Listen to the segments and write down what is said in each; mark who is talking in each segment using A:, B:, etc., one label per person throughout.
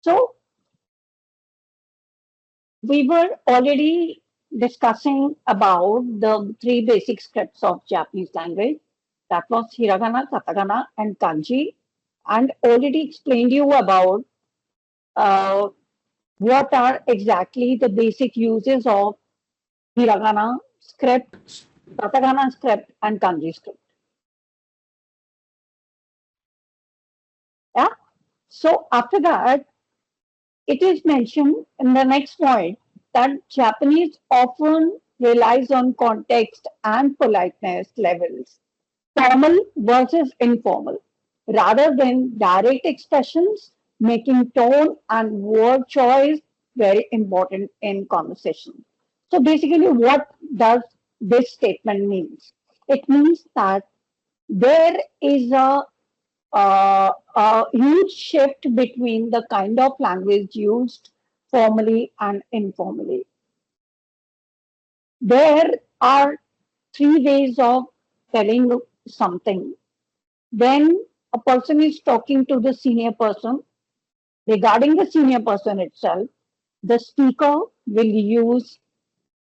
A: So we were already discussing about the three basic scripts of Japanese language. That was hiragana, katakana, and kanji, and already explained you about uh, what are exactly the basic uses of hiragana script, katakana script, and kanji script. Yeah. So after that, it is mentioned in the next point that Japanese often relies on context and politeness levels, formal versus informal, rather than direct expressions, making tone and word choice very important in conversation. So basically, what does this statement means? It means that there is a huge shift between the kind of language used formally and informally. There are three ways of telling something. When a person is talking to the senior person, regarding the senior person itself, the speaker will use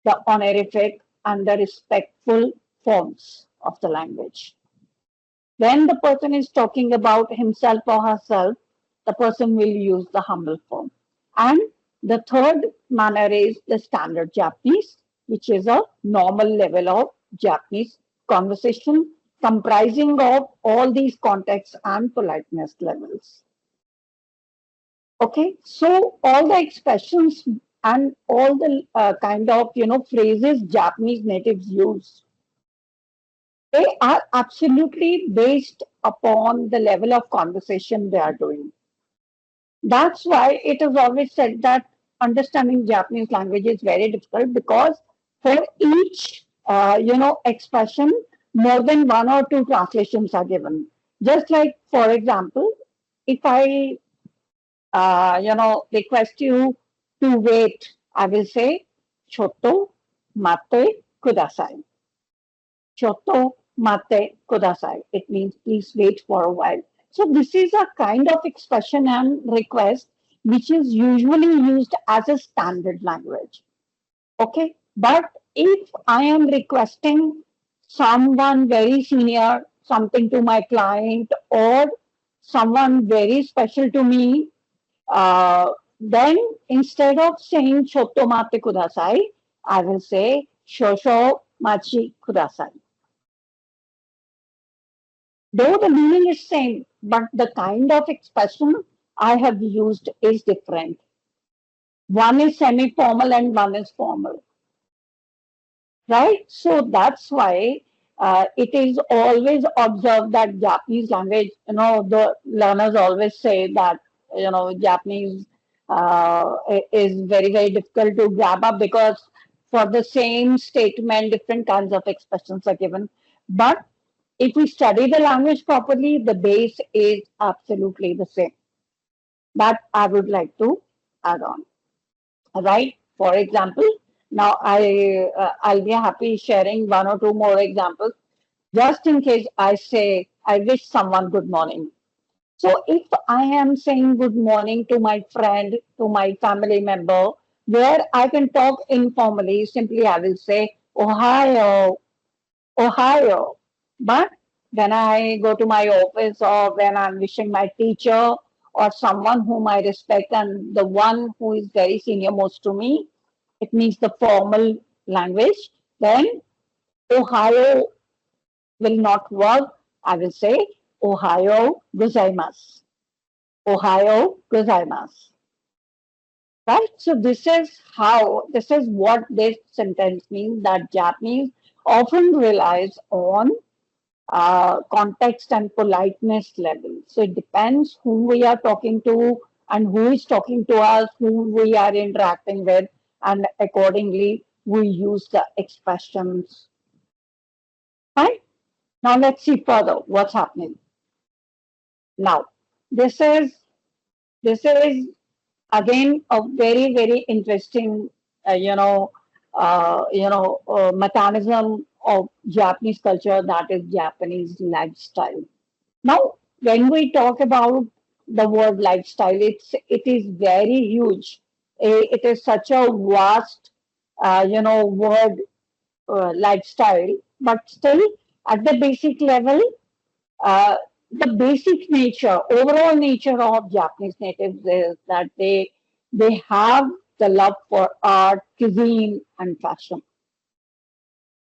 A: the honorific and the respectful forms of the language. When the person is talking about himself or herself, the person will use the humble form. And the third manner is the standard Japanese, which is a normal level of Japanese conversation comprising of all these contexts and politeness levels. Okay, so all the expressions and all the kind of phrases Japanese natives use, they are absolutely based upon the level of conversation they are doing. That's why it is always said that understanding Japanese language is very difficult because for each expression, more than one or two translations are given. Just like, for example, if I request you to wait, I will say "choto mate kudasai." Choto mate kudasai. It means please wait for a while. So this is a kind of expression and request which is usually used as a standard language. Okay. But if I am requesting someone very senior, something to my client or someone very special to me, then instead of saying Choto mate kudasai, I will say Shosho machi kudasai. Though the meaning is same, but the kind of expression I have used is different. One is semi-formal and one is formal, right? So that's why it is always observed that Japanese language, the learners always say that, Japanese is very, very difficult to grab up because for the same statement, different kinds of expressions are given. But if we study the language properly, the base is absolutely the same. That I would like to add on. Right? For example, now I'll be happy sharing one or two more examples, just in case I say I wish someone good morning. So if I am saying good morning to my friend, to my family member, where I can talk informally, simply I will say Ohio, Ohio. But when I go to my office or when I'm wishing my teacher or someone whom I respect and the one who is very senior most to me, it means the formal language, then Ohio will not work. I will say Ohio gozaimasu. Ohio gozaimasu. Right? So this is what this sentence means that Japanese often relies on context and politeness level. So it depends who we are talking to and who is talking to us, who we are interacting with, and accordingly we use the expressions. Right? Now let's see further what's happening. Now this is this is again a very very interesting mechanism of Japanese culture, that is Japanese lifestyle. Now, when we talk about the word lifestyle. It is very huge. It is such a vast, word, lifestyle. But still, at the basic level, uh, the basic nature, overall nature of Japanese natives is that they have the love for art, cuisine, and fashion.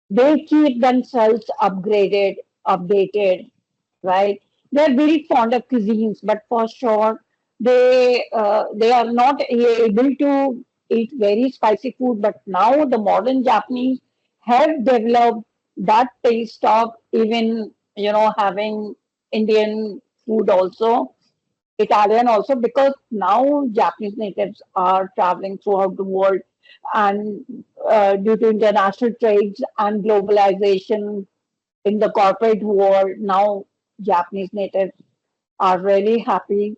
A: They keep themselves updated, right? They're very fond of cuisines, but for sure they are not able to eat very spicy food. But now the modern Japanese have developed that taste of even having Indian food also, Italian also, because now Japanese natives are traveling throughout the world, and due to international trades and globalization in the corporate world, now Japanese natives are really happy,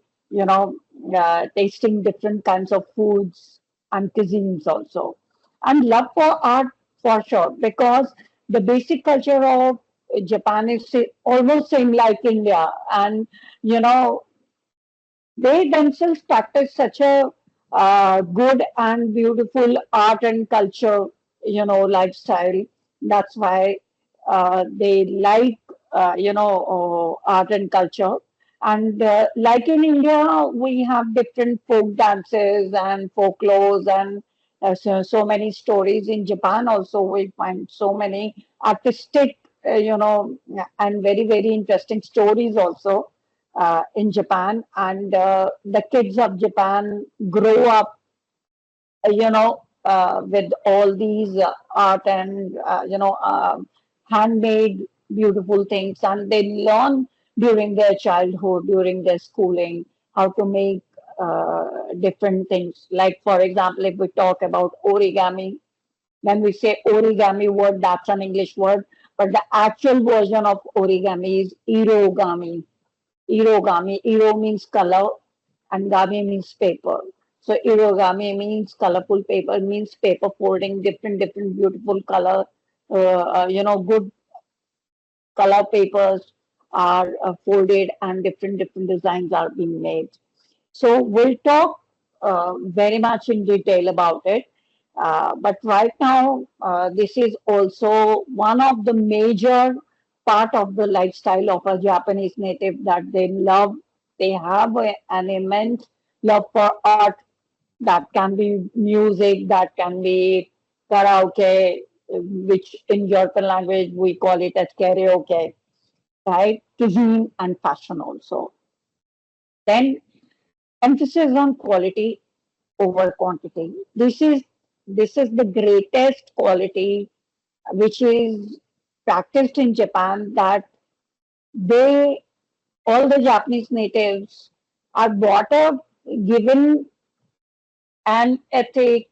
A: tasting different kinds of foods and cuisines also. And love for art for sure, because the basic culture of Japan is almost same like India. And, you know, they themselves practice such a good and beautiful art and culture, lifestyle. That's why they like, art and culture. And like in India, we have different folk dances and folklores and so many stories. In Japan also, we find so many artistic, and very, very interesting stories also in Japan, and the kids of Japan grow up, with all these art and handmade beautiful things, and they learn during their childhood, during their schooling, how to make different things. Like for example, if we talk about origami, when we say origami word, that's an English word, but the actual version of origami is irogami. Irogami. Iro means color and gami means paper. So irogami means colorful paper, means paper folding, different beautiful color, good color papers are folded and different designs are being made. So we'll talk very much in detail about it. But right now, this is also one of the major part of the lifestyle of a Japanese native, that they love. They have an immense love for art. That can be music, that can be karaoke, which in European language we call it as karaoke, right? Cuisine and fashion also. Then emphasis on quality over quantity. This is the greatest quality which is practiced in Japan, that they all the Japanese natives are brought up, given an ethic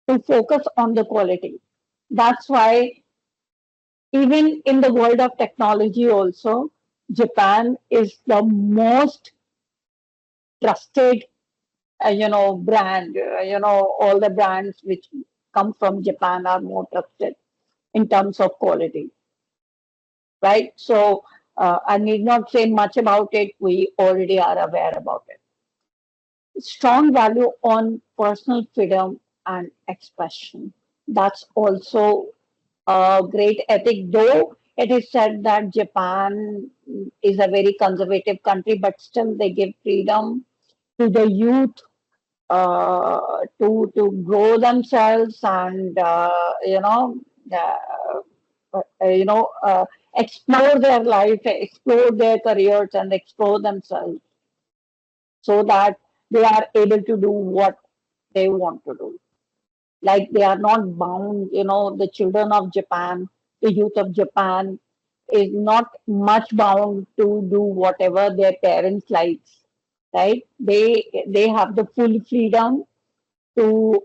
A: to focus on the quality. That's why even in the world of technology also, Japan is the most trusted brand. All the brands which come from Japan are more trusted in terms of quality, right? So I need not say much about it. We already are aware about it. Strong value on personal freedom and expression. That's also a great ethic, though it is said that Japan is a very conservative country, but still they give freedom to the youth to grow themselves and explore their life, explore their careers, and explore themselves, so that they are able to do what they want to do. Like they are not bound. The children of Japan, the youth of Japan, is not much bound to do whatever their parents likes, right? They have the full freedom to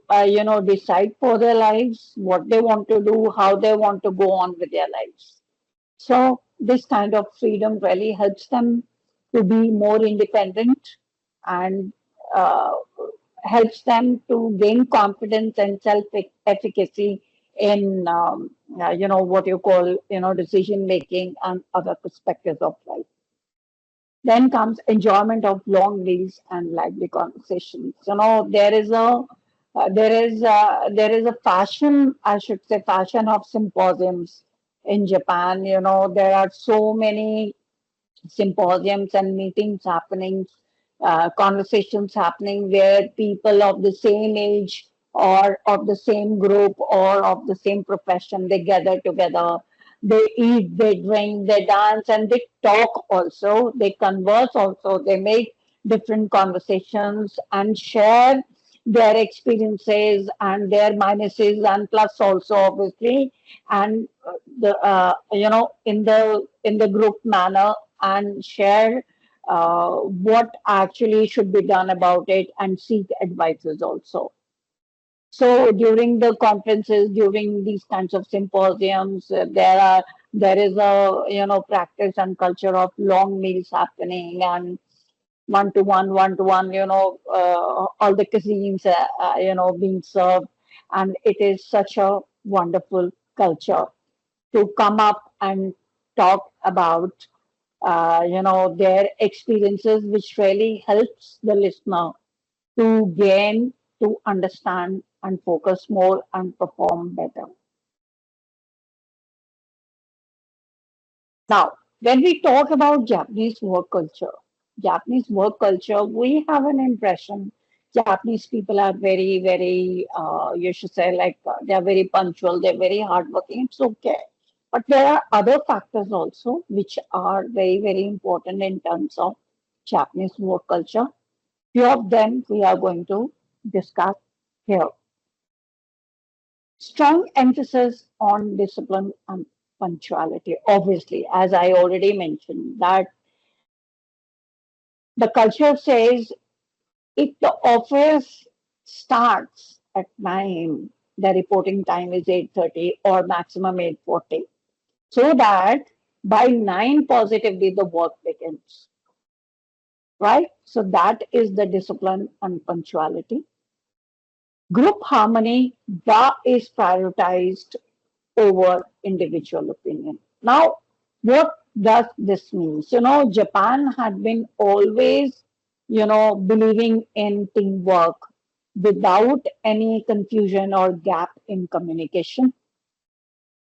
A: decide for their lives, what they want to do, how they want to go on with their lives. So this kind of freedom really helps them to be more independent, and uh, helps them to gain confidence and self-efficacy in what you call decision making and other perspectives of life. Then comes enjoyment of long meals and lively conversations. There is a fashion, I should say, fashion of symposiums in Japan. There are so many symposiums and meetings happening, conversations happening where people of the same age or of the same group or of the same profession, they gather together, they eat, they drink, they dance, and they talk also, they converse also, they make different conversations and share their experiences and their minuses and plus also obviously, and the in the group manner, and share what actually should be done about it and seek advices also. So during the conferences, during these kinds of symposiums, there is a practice and culture of long meals happening, and one to one, all the cuisines, being served, and it is such a wonderful culture to come up and talk about their experiences, which really helps the listener to gain, to understand, and focus more and perform better. Now, when we talk about Japanese work culture, we have an impression Japanese people are very, very, you should say, like they are very punctual, they're very hardworking. It's okay. But there are other factors also which are very, very important in terms of Japanese work culture. Few of them we are going to discuss here. Strong emphasis on discipline and punctuality. Obviously, as I already mentioned, that the culture says if the office starts at 9, the reporting time is 8:30 or maximum 8:40, so that by 9 positively the work begins, right? So that is the discipline and punctuality. Group harmony, that is prioritized over individual opinion. Now, what does this mean? Japan had been always, believing in teamwork without any confusion or gap in communication.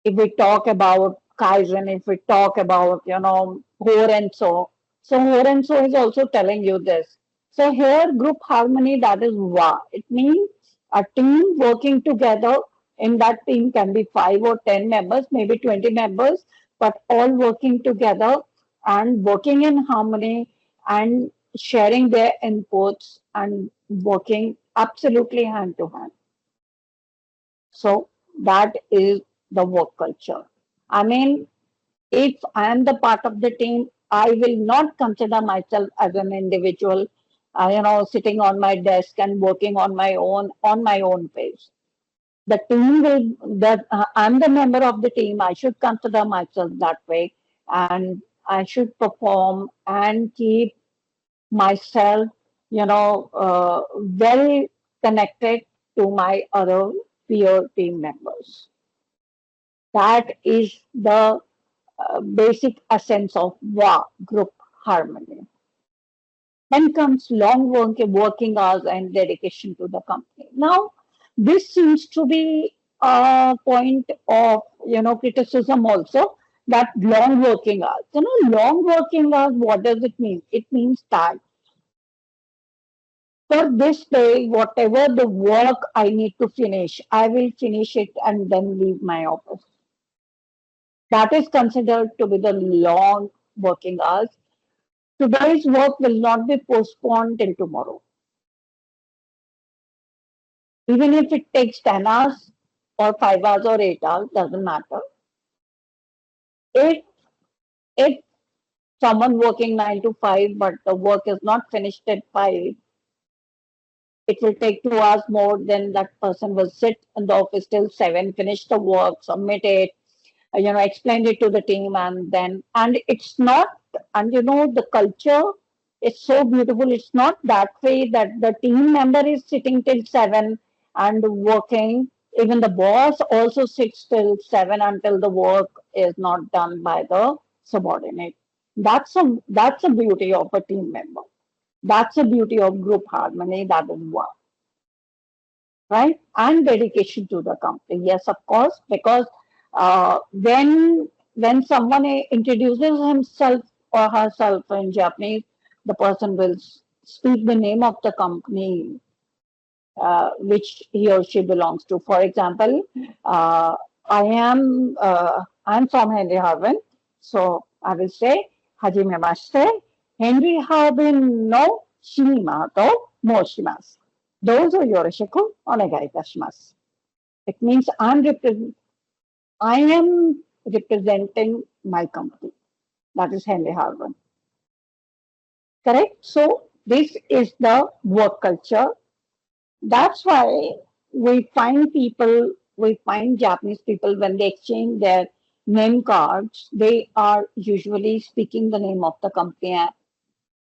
A: If we talk about Kaizen, if we talk about, Horenso, so Horenso is also telling you this. So here, group harmony, that is WA. It means a team working together. In that team can be 5 or 10 members, maybe 20 members, but all working together and working in harmony and sharing their inputs and working absolutely hand to hand. So that is the work culture. I mean, if I am the part of the team, I will not consider myself as an individual, sitting on my desk and working on my own pace. The team will, that I'm the member of the team, I should consider myself that way, and I should perform and keep myself, well connected to my other peer team members. That is the basic essence of WA, group harmony. Then comes working hours and dedication to the company. Now, this seems to be a point of criticism also, that long working hours. Long working hours. What does it mean? It means that for this day, whatever the work I need to finish, I will finish it and then leave my office. That is considered to be the long working hours. Today's work will not be postponed till tomorrow. Even if it takes 10 hours or 5 hours or 8 hours, doesn't matter. If, if someone working 9 to 5, but the work is not finished at 5, it will take 2 hours more, then that person will sit in the office till 7, finish the work, submit it, explain it to the team, and then, and it's not, and the culture is so beautiful. It's not that way that the team member is sitting till 7 and working. Even the boss also sits till 7 until the work is not done by the subordinate. That's a beauty of a team member. That's the beauty of group harmony. That is one, right? And dedication to the company. Yes, of course, because when someone introduces himself or herself in Japanese, the person will speak the name of the company which he or she belongs to. For example, I'm from Henry Harvin, so I will say Hajimemashite, Henry Harvin no Shinima to Moshimasu. Dozo yoroshiku onegai itashimasu. It means I am representing my company. That is Henry Harvin. Correct? So this is the work culture. That's why we find Japanese people when they exchange their name cards, they are usually speaking the name of the company,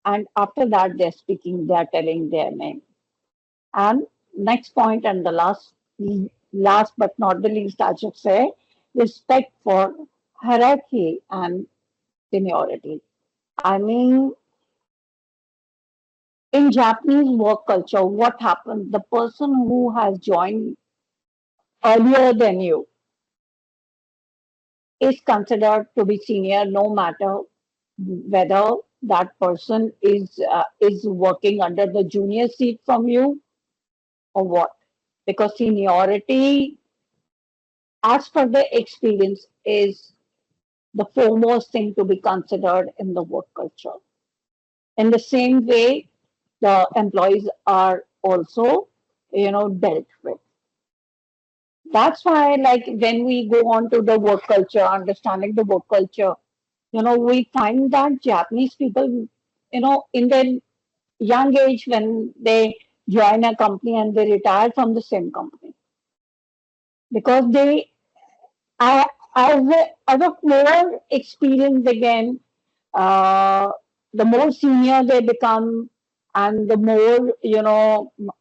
A: and after that they're telling their name. And next point and the last but not the least, I should say, respect for hierarchy and seniority. I mean, in Japanese work culture, what happens? The person who has joined earlier than you is considered to be senior, no matter whether that person is working under the junior seat from you or what. Because seniority, as per the experience, is the foremost thing to be considered in the work culture. In the same way, the employees are also, dealt with. That's why, like, when we go on to the work culture, understanding the work culture, we find that Japanese people, in their young age, when they join a company and they retire from the same company, because they, I, as of more experience again, uh, the more senior they become, and the more,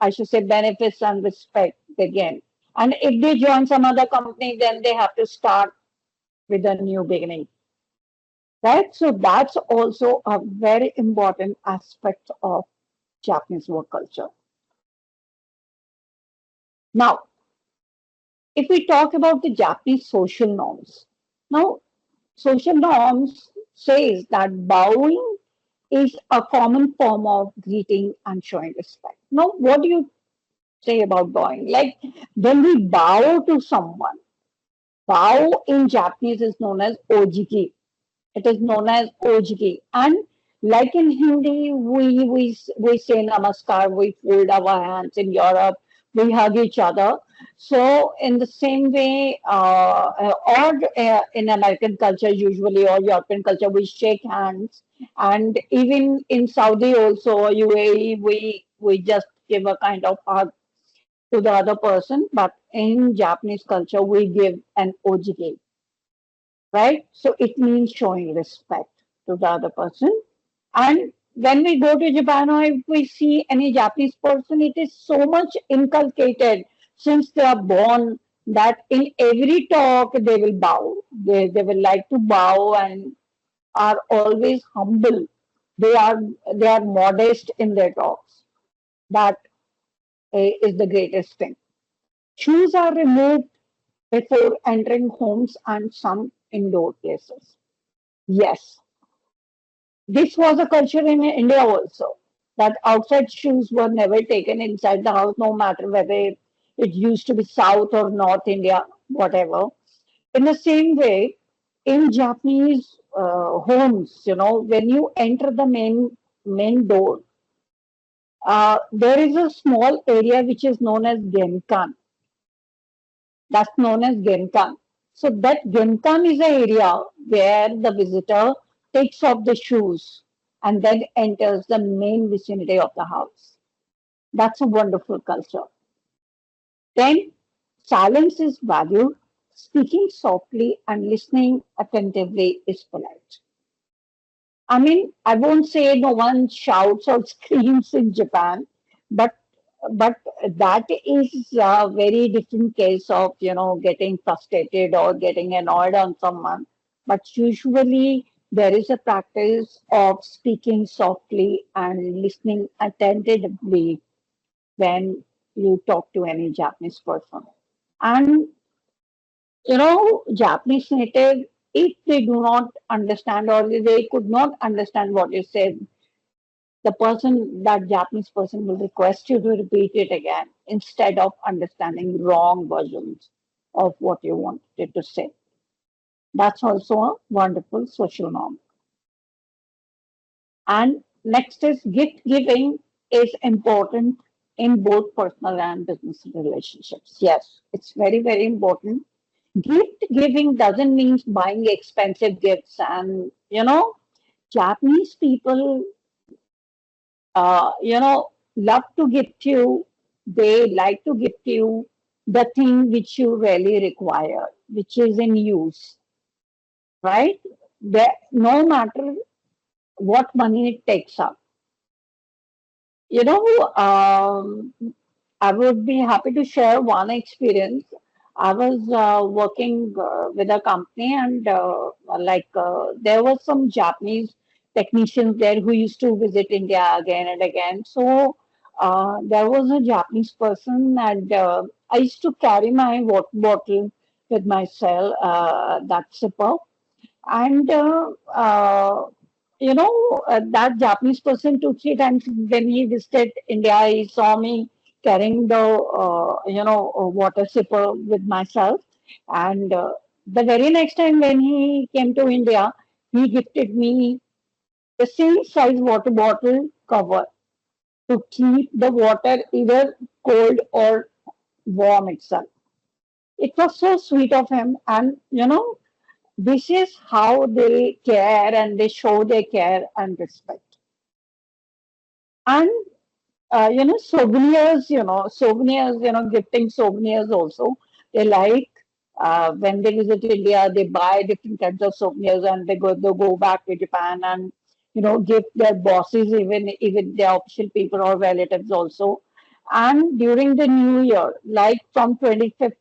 A: I should say, benefits and respect they gain. And if they join some other company, then they have to start with a new beginning. Right? So that's also a very important aspect of Japanese work culture. Now, if we talk about the Japanese social norms, now social norms says that bowing is a common form of greeting and showing respect. Now, what do you say about bowing? Like when we bow to someone, bow in Japanese is known as ojiki. It is known as ojiki. And like in Hindi, we say namaskar, we fold our hands. In Europe, we hug each other. So in the same way, or in American culture usually, or European culture, we shake hands. And even in Saudi also, or UAE, we just give a kind of hug to the other person. But in Japanese culture, we give an ojiki, right? So it means showing respect to the other person. And when we go to Japan, or if we see any Japanese person, it is so much inculcated since they are born that in every talk they will bow. They will like to bow and are always humble. They are they are modest in their talks. That is the greatest thing. Shoes are removed before entering homes and some indoor places. Yes, this was a culture in India also, that outside shoes were never taken inside the house, no matter whether it used to be South or North India, whatever. In the same way, in Japanese homes, when you enter the main door, there is a small area which is known as Genkan. That's known as Genkan. So that Genkan is an area where the visitor takes off the shoes and then enters the main vicinity of the house. That's a wonderful culture. Then silence is valued. Speaking softly and listening attentively is polite. I mean, I won't say no one shouts or screams in Japan, but but that is a very different case of getting frustrated or getting annoyed on someone. But usually there is a practice of speaking softly and listening attentively when you talk to any Japanese person. And Japanese native, if they do not understand or they could not understand what you said, that Japanese person will request you to repeat it again instead of understanding wrong versions of what you wanted to say. That's also a wonderful social norm. And next is gift giving is important in both personal and business relationships. Yes, it's very, very important. Gift giving doesn't mean buying expensive gifts. And, Japanese people, love to gift you. They like to gift you the thing which you really require, which is in use, right? No matter what money it takes up. You know, I would be happy to share one experience. I was working with a company, and there were some Japanese technicians there who used to visit India again and again. So there was a Japanese person, and I used to carry my water bottle with myself, that sipper. And that Japanese person 2 3 times when he visited India, he saw me carrying the water sipper with myself. And the very next time when he came to India, he gifted me the same size water bottle cover to keep the water either cold or warm itself. It was so sweet of him, and this is how they care and they show their care and respect. And souvenirs, gifting souvenirs also. They like when they visit India, they buy different kinds of souvenirs and they go back to Japan and gift their bosses, even their official people or relatives also. And during the New Year, like from 25th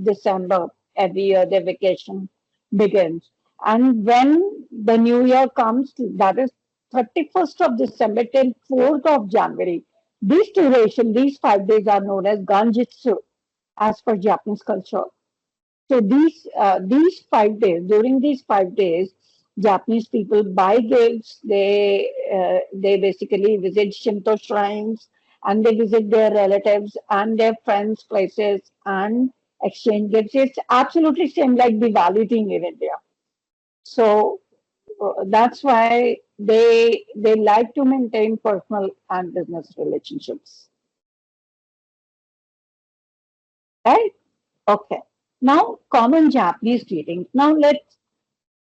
A: December, every year their vacation begins. And when the New Year comes, that is 31st of December till 4th of January. These 5 days are known as Ganjitsu as per Japanese culture. So these 5 days, during these 5 days, Japanese people buy gifts. They basically visit Shinto shrines and they visit their relatives and their friends' places and exchange gifts. It's absolutely same like Diwali thing in India. So that's why they like to maintain personal and business relationships, right? Okay. Now, common Japanese greetings. Now, let's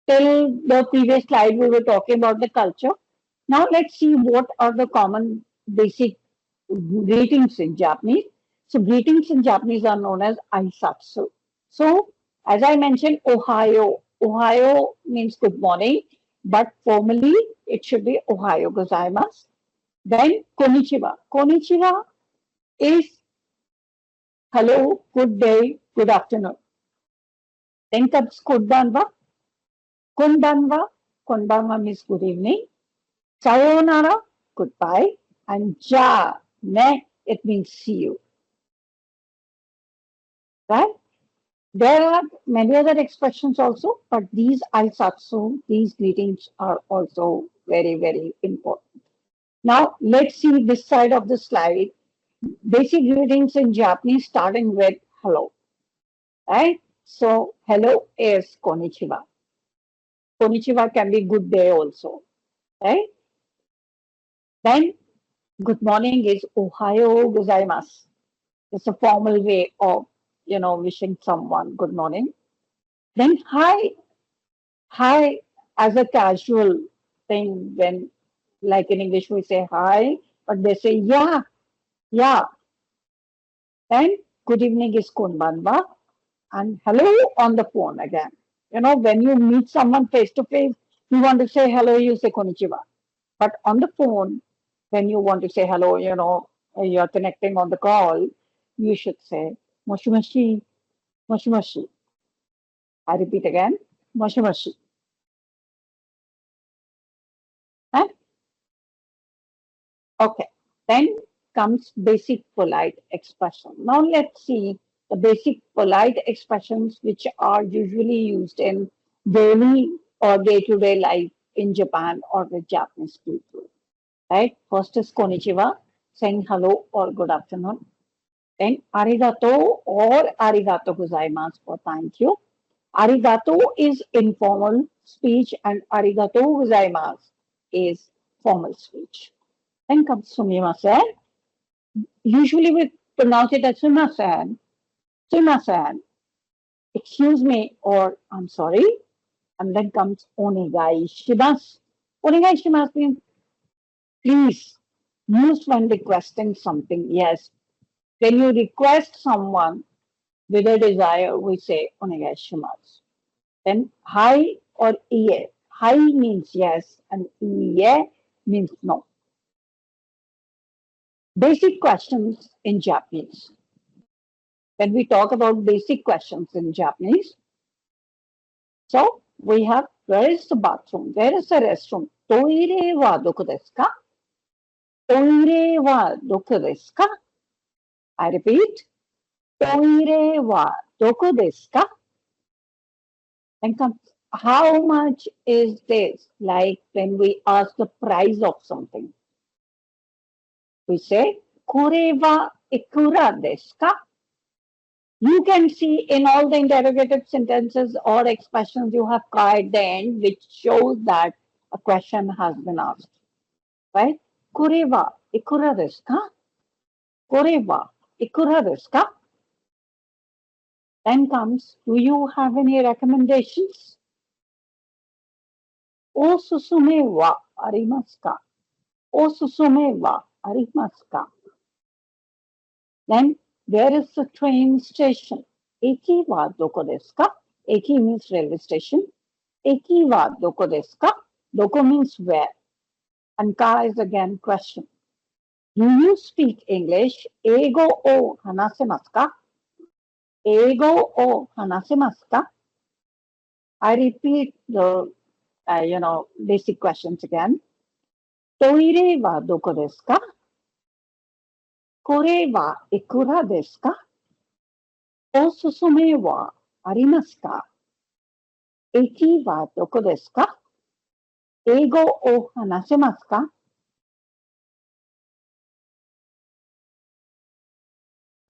A: till the previous slide we were talking about the culture. Now, let's see what are the common basic greetings in Japanese. So, greetings in Japanese are known as aisatsu. So, as I mentioned, Ohio. Ohio means good morning, but formally it should be Ohio gozaimasu. Then konnichiwa. Konnichiwa is hello, good day, good afternoon. Then comes konbanwa. Konbanwa. Konbanwa means good evening. Sayonara, goodbye. And ja, ne, it means see you. Right? There are many other expressions also, but these aisatsu, these greetings are also very, very important. Now, let's see this side of the slide. Basic greetings in Japanese starting with hello, right? So, hello is konnichiwa. Konnichiwa can be good day also, right? Then, good morning is ohayo gozaimasu. It's a formal way of, wishing someone good morning. Then, hi. Hi as a casual thing when, like in English, we say hi, but they say yeah, yeah. Then, good evening is konbanwa. And hello on the phone again. When you meet someone face to face, you want to say hello, you say konnichiwa. But on the phone, when you want to say hello, you're connecting on the call, you should say moshi moshi, moshi moshi. I repeat again, moshi moshi. Okay, then comes basic polite expression. Now let's see the basic polite expressions which are usually used in daily or day-to-day life in Japan or with Japanese people. Right? First is konnichiwa, saying hello or good afternoon. Then arigato or arigato gozaimasu for thank you. Arigato is informal speech and arigato gozaimasu is formal speech. Then comes sumimasen. Usually we pronounce it as sumimasen, sumimasen, excuse me, or I'm sorry. And then comes onegai shimasu. Onegai shimasu means please, used when requesting something. Yes, when you request someone with a desire, we say onegai shimasu. Then hi or iye. Hi means yes, and iye means no. Basic questions in Japanese. When we talk about basic questions in Japanese, so we have where is the bathroom? Where is the restroom? Toire wa doko desu ka? Toire wa doko desu ka? I repeat, toire wa doko desu ka? And comes, how much is this? Like when we ask the price of something, we say, kore wa ikura desu ka? You can see in all the interrogative sentences or expressions you have ka at the end, which shows that a question has been asked. Right? Kore wa ikura desu ka? Kore wa ikura desu ka? Then comes, do you have any recommendations? O susume wa arimasu ka? O susume wa arimasu ka? Then, where is the train station? Eki wa doko desu ka? Eki means railway station. Eki wa doko desu ka? Doko means where. And ka is again question. Do you speak English? Eigo o hanasemasu ka? Eigo o hanasemasu ka? I repeat the basic questions again. Toire wa doko desu ka? Kore wa ikura desu ka? O susume wa arimasu ka? Eki wa doko desu ka? Eigo o hanasemasu ka?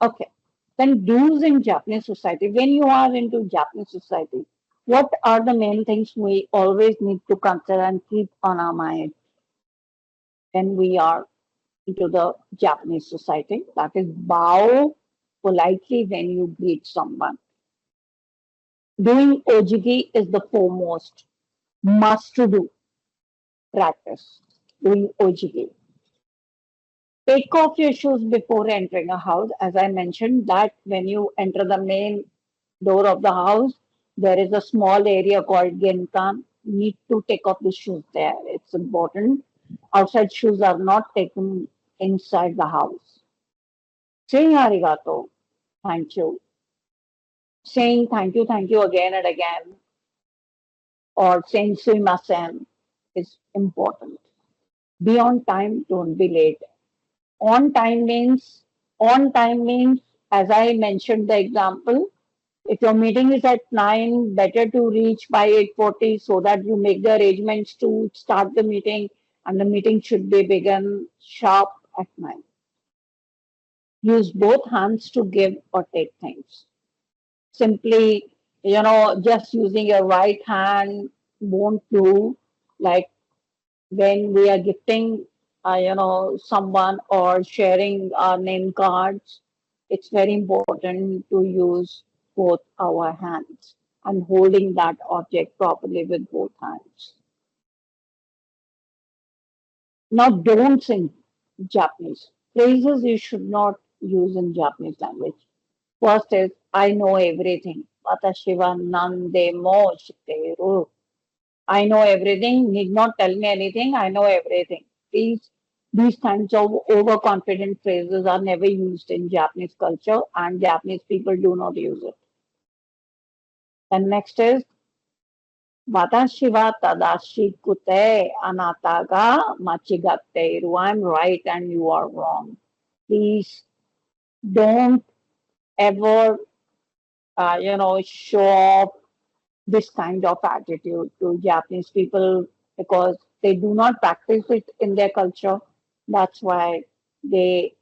A: Okay. Then do's in Japanese society. When you are into Japanese society, what are the main things we always need to consider and keep on our mind when we are into the Japanese society? That is bow politely when you greet someone. Doing ojigi is the foremost must to do practice. Doing ojigi. Take off your shoes before entering a house. As I mentioned, that when you enter the main door of the house, there is a small area called genkan. You need to take off the shoes there. It's important. Outside shoes are not taken inside the house. Saying arigato, thank you. Saying thank you again and again, or saying sumimasen is important. Be on time, don't be late. On time means, on time means, as I mentioned the example, if your meeting is at 9, better to reach by 8:40 so that you make the arrangements to start the meeting and the meeting should be begun sharp at 9. Use both hands to give or take things. Simply, just using your right hand won't do. Like when we are gifting, someone or sharing our name cards, it's very important to use both our hands and holding that object properly with both hands. Now, don't in Japanese. Phrases you should not use in Japanese language. First is, I know everything. Watashi wa nande mo shiteru. I know everything. Need not tell me anything. I know everything. These kinds of overconfident phrases are never used in Japanese culture, and Japanese people do not use it. And next is Watashi wa tadashi kute anata ga machigatteru. I'm right and you are wrong. Please don't ever, show off this kind of attitude to Japanese people because they do not practice it in their culture. That's why they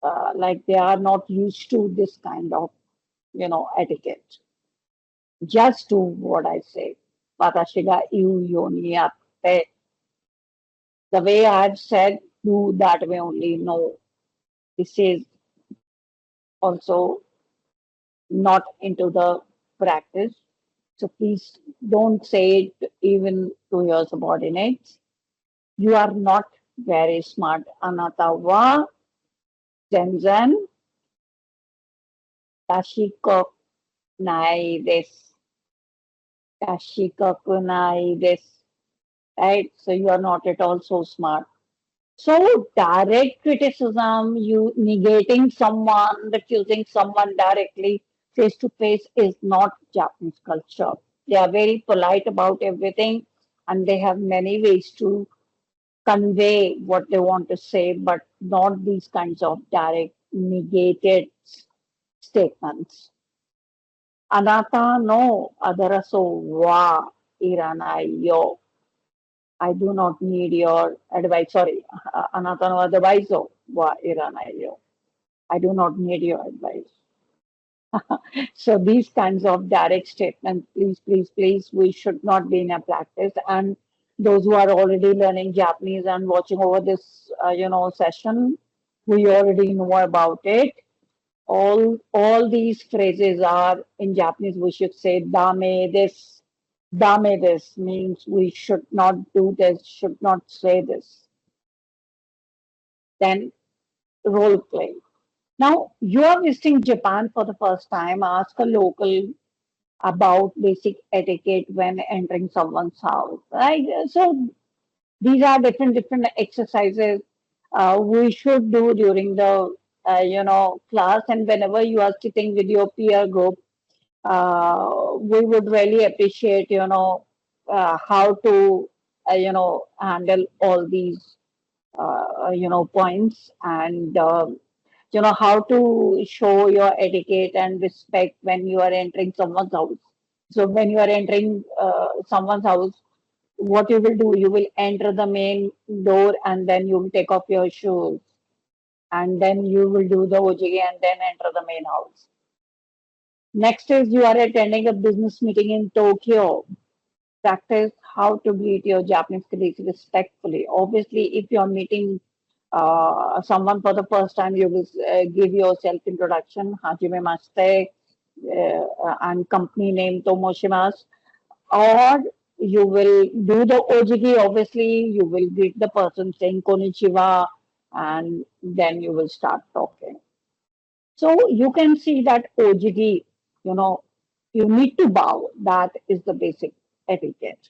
A: they are not used to this kind of etiquette. Just do what I say. Watashi ga iu yo ni atte. The way I've said, do that way only. No, this is also not into the practice. So please don't say it even to your subordinates. You are not very smart. Anata wa zenzen tashikoku nai desu. Tashikoku nai desu. Right? So you are not at all so smart. So direct criticism, you negating someone, accusing someone directly face to face is not Japanese culture. They are very polite about everything and they have many ways to convey what they want to say, but not these kinds of direct negated statements. Anata no adaraso wa iranai yo. I do not need your advice. Sorry, anata no adviso wa iranai yo. I do not need your advice. So these kinds of direct statements, please, please, please, we should not be in a practice. And those who are already learning Japanese and watching over this, session, we already know about it. All these phrases are in Japanese. We should say "dame this." Dame this means we should not do this, should not say this. Then role play. Now you are visiting Japan for the first time. Ask a local about basic etiquette when entering someone's house, right? So these are different exercises we should do during the class, and whenever you are sitting with your peer group, we would really appreciate how to handle all these points and how to show your etiquette and respect when you are entering someone's house. So when you are entering someone's house, what you will do, you will enter the main door and then you will take off your shoes and then you will do the ojige and then enter the main house. Next is you are attending a business meeting in Tokyo. Practice how to greet your Japanese colleagues respectfully. Obviously, if you are meeting someone for the first time, you will give your self introduction, Hajime Maste, and company name Tomoshimasu, or you will do the ojigi. Obviously, you will greet the person saying konnichiwa, and then you will start talking. So you can see that ojigi, you need to bow. That is the basic etiquette.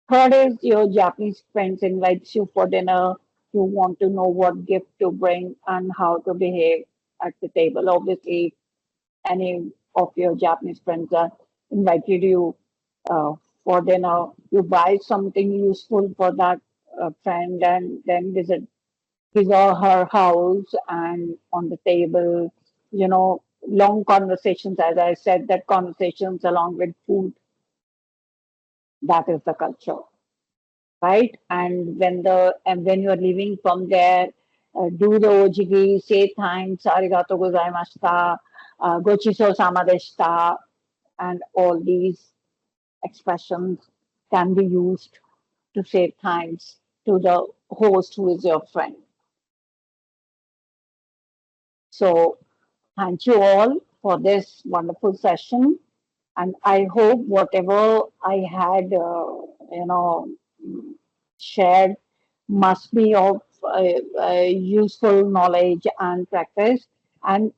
A: Third is your Japanese friends invites you for dinner. You want to know what gift to bring and how to behave at the table. Obviously, any of your Japanese friends are invited you uh, for dinner. You buy something useful for that friend and then visit his or her house and on the table, long conversations. As I said, that conversations along with food, that is the culture, right? And when you're leaving from there, do the ojigi, say thanks, arigatou gozaimashita, gochiso sama deshita, and all these expressions can be used to say thanks to the host who is your friend. So thank you all for this wonderful session. And I hope whatever I had, shared must be of useful knowledge and practice. And